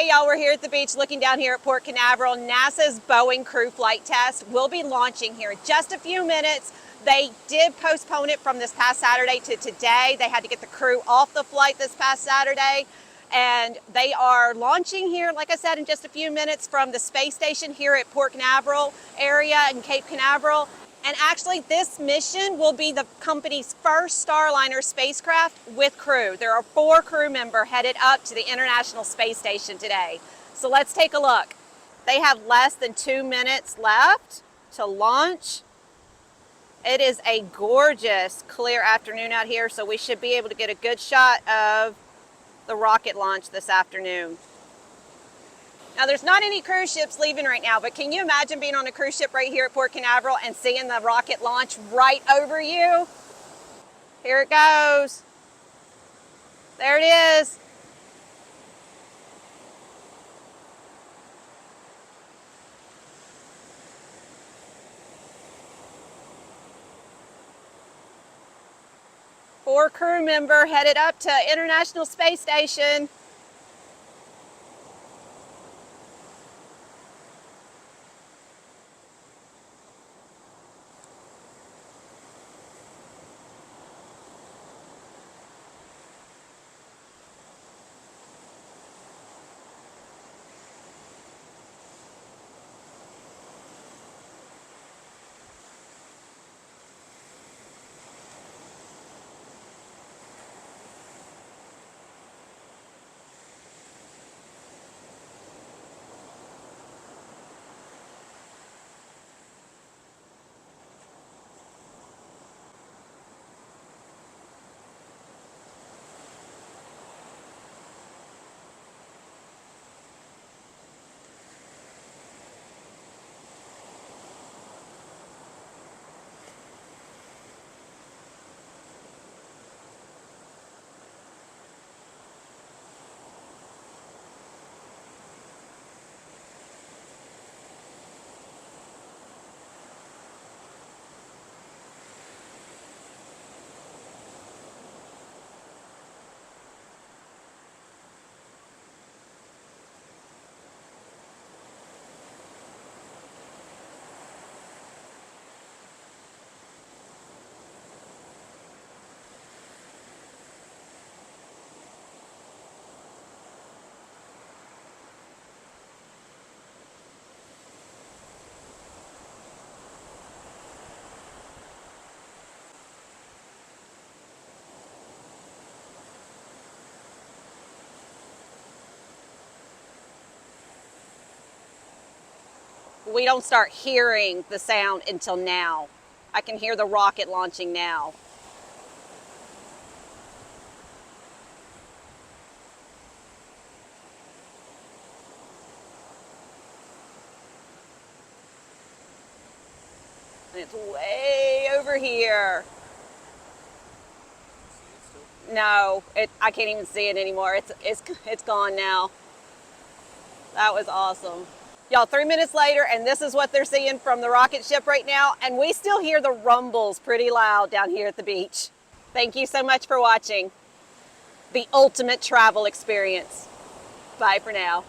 Hey y'all, we're here at the beach looking down here at Port Canaveral. NASA's Boeing Crew Flight Test will be launching here in just a few minutes. They did postpone it from this past Saturday to today. They had to get the crew off the flight this past Saturday. And they are launching here, like I said, in just a few minutes from the space station here at Port Canaveral area in Cape Canaveral. And actually, this mission will be the company's first Starliner spacecraft with crew. There are 4 crew members headed up to the International Space Station today. So let's take a look. They have less than 2 minutes left to launch. It is a gorgeous, clear afternoon out here, so we should be able to get a good shot of the rocket launch this afternoon. Now, there's not any cruise ships leaving right now, but can you imagine being on a cruise ship right here at Port Canaveral and seeing the rocket launch right over you? Here it goes. There it is. Four crew member headed up to International Space Station. We don't start hearing the sound until now. I can hear the rocket launching now. And it's way over here. No, I can't even see it anymore. It's gone now. That was awesome. Y'all, 3 minutes later, and this is what they're seeing from the rocket ship right now, and we still hear the rumbles pretty loud down here at the beach. Thank you so much for watching the ultimate travel experience. Bye for now.